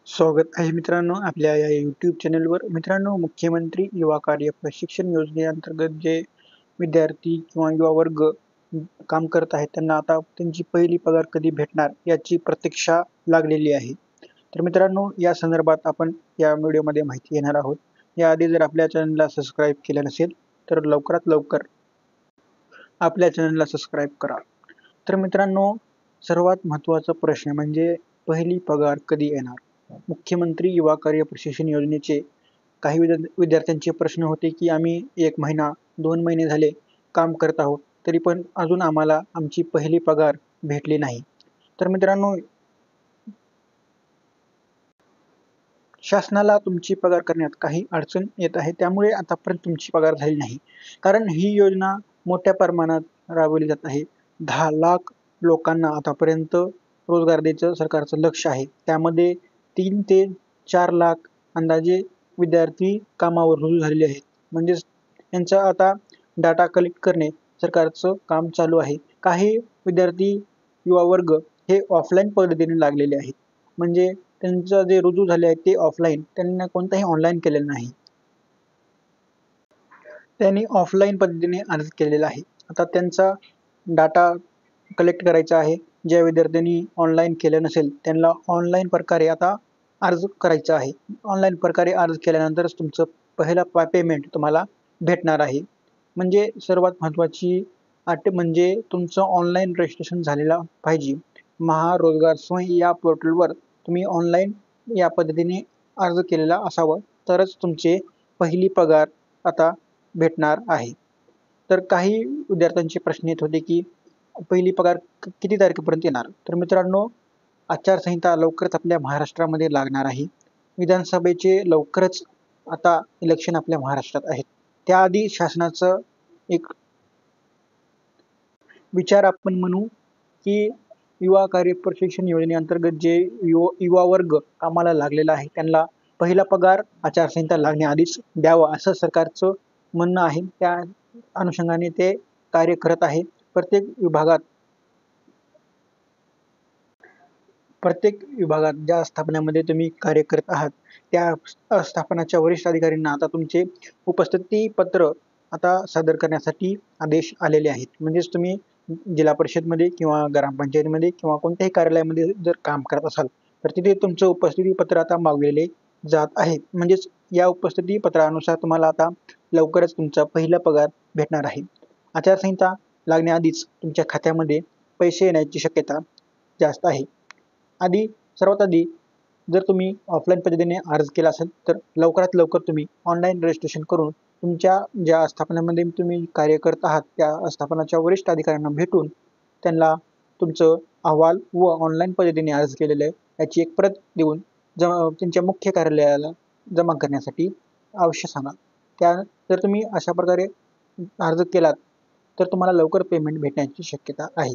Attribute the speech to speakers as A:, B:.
A: स्वागत आहे मित्रांनो आपल्या या YouTube चॅनलवर. मित्रांनो, मुख्यमंत्री युवा कार्य प्रशिक्षण योजनेअंतर्गत जे विद्यार्थी किंवा युवा वर्ग काम करत आहेत त्यांना आता त्यांची पहिली पगार कधी भेटणार याची प्रतीक्षा लागलेली आहे. तर मित्रांनो, या संदर्भात आपण या व्हिडिओमध्ये माहिती घेणार आहोत. याआधी जर आपल्या चॅनलला सबस्क्राईब केलं नसेल तर लवकरात लवकर आपल्या चॅनलला सबस्क्राईब करा. तर मित्रांनो, सर्वात महत्त्वाचा प्रश्न म्हणजे पहिली पगार कधी येणार? मुख्यमंत्री युवा कार्य प्रशिक्षण योजनेचे काही विद्यार्थ्यांचे प्रश्न होते, की आम्ही 1 महिना, 2 महिने झाले काम करत आहोत, तरी पण अजून आम्हाला आमची पहिली पगार भेटली नाही. तर मित्रांनो, शासनाला तुमची पगार करण्यात काही अडचण येत आहे, त्यामुळे आतापर्यंत तुमची पगार झाली नाही. कारण ही योजना मोठ्या प्रमाणात राबवली जात आहे. 10 लाख लोकांना आतापर्यंत रोजगार द्यायचं सरकारचं लक्ष आहे. त्यामध्ये 3 ते 4 लाख अंदाजे विद्यार्थी कामावर रुजू झालेले आहेत. म्हणजेच यांचा आता डाटा कलेक्ट करणे सरकारचं काम चालू आहे. काही विद्यार्थी युवा वर्ग हे ऑफलाईन पद्धतीने लागलेले आहेत. म्हणजे त्यांचं जे रुजू झाले आहेत ते ऑफलाईन, त्यांना कोणताही ऑनलाईन केलेलं नाही. त्यांनी ऑफलाईन पद्धतीने अर्ज केलेला आहे. आता त्यांचा डाटा कलेक्ट करायचा आहे. ज्या विद्यार्थ्यांनी ऑनलाईन केलं नसेल त्यांना ऑनलाईन प्रकारे आता अर्ज करायचा आहे. ऑनलाईन प्रकारे अर्ज केल्यानंतरच तुमचं पहिलं पेमेंट तुम्हाला भेटणार आहे. म्हणजे सर्वात महत्त्वाची अट म्हणजे तुमचं ऑनलाईन रजिस्ट्रेशन झालेलं पाहिजे. महारोजगार स्वयं या पोर्टलवर तुम्ही ऑनलाईन या पद्धतीने अर्ज केलेला असावं, तरच तुमचे पहिली पगार आता भेटणार आहे. तर काही विद्यार्थ्यांचे प्रश्न येत होते, की पहिली पगार किती तारखेपर्यंत येणार? तर मित्रांनो, आचारसंहिता लवकरच आपल्या महाराष्ट्रामध्ये लागणार आहे. विधानसभेचे लवकरच आता इलेक्शन आपल्या महाराष्ट्रात आहेत. त्याआधी शासनाचं एक विचार आपण म्हणू, की युवा कार्य प्रशिक्षण योजनेअंतर्गत जे युवा वर्ग कामाला लागलेला आहे, त्यांना पहिला पगार आचारसंहिता लागण्याआधीच द्यावा, असं सरकारचं म्हणणं आहे. त्या अनुषंगाने ते कार्य करत आहे. प्रत्येक विभागात ज्या आस्थापनामध्ये तुम्ही कार्य करत आहात, त्या आस्थापनाच्या वरिष्ठ अधिकाऱ्यांना आता तुमचे उपस्थिती पत्र आता सादर करण्यासाठी आदेश आलेले आहेत. म्हणजेच तुम्ही जिल्हा परिषदमध्ये किंवा ग्रामपंचायतीमध्ये किंवा कोणत्याही कार्यालयामध्ये जर काम करत असाल, तर तिथे तुमचं उपस्थिती पत्र आता मागवलेले जात आहे. म्हणजेच या उपस्थिती पत्रानुसार तुम्हाला आता लवकरच तुमचा पहिला पगार भेटणार आहे. आचारसंहिता लागण्याआधीच तुमच्या खात्यामध्ये पैसे येण्याची शक्यता जास्त आहे. सर्वात आधी जर तुम्ही ऑफलाईन पद्धतीने अर्ज केला असेल, तर लवकरात लवकर तुम्ही ऑनलाईन रजिस्ट्रेशन करून तुमच्या ज्या आस्थापनामध्ये तुम्ही कार्य करत आहात, त्या आस्थापनाच्या वरिष्ठ अधिकाऱ्यांना भेटून त्यांना तुमचं अहवाल व ऑनलाईन पद्धतीने अर्ज केलेलं आहे याची एक प्रत देऊन त्यांच्या मुख्य कार्यालयाला जमा करण्यासाठी अवश्य सांगा. जर तुम्ही अशा प्रकारे अर्ज केलात, तर तुम्हाला लवकर पेमेंट भेटण्याची शक्यता आहे.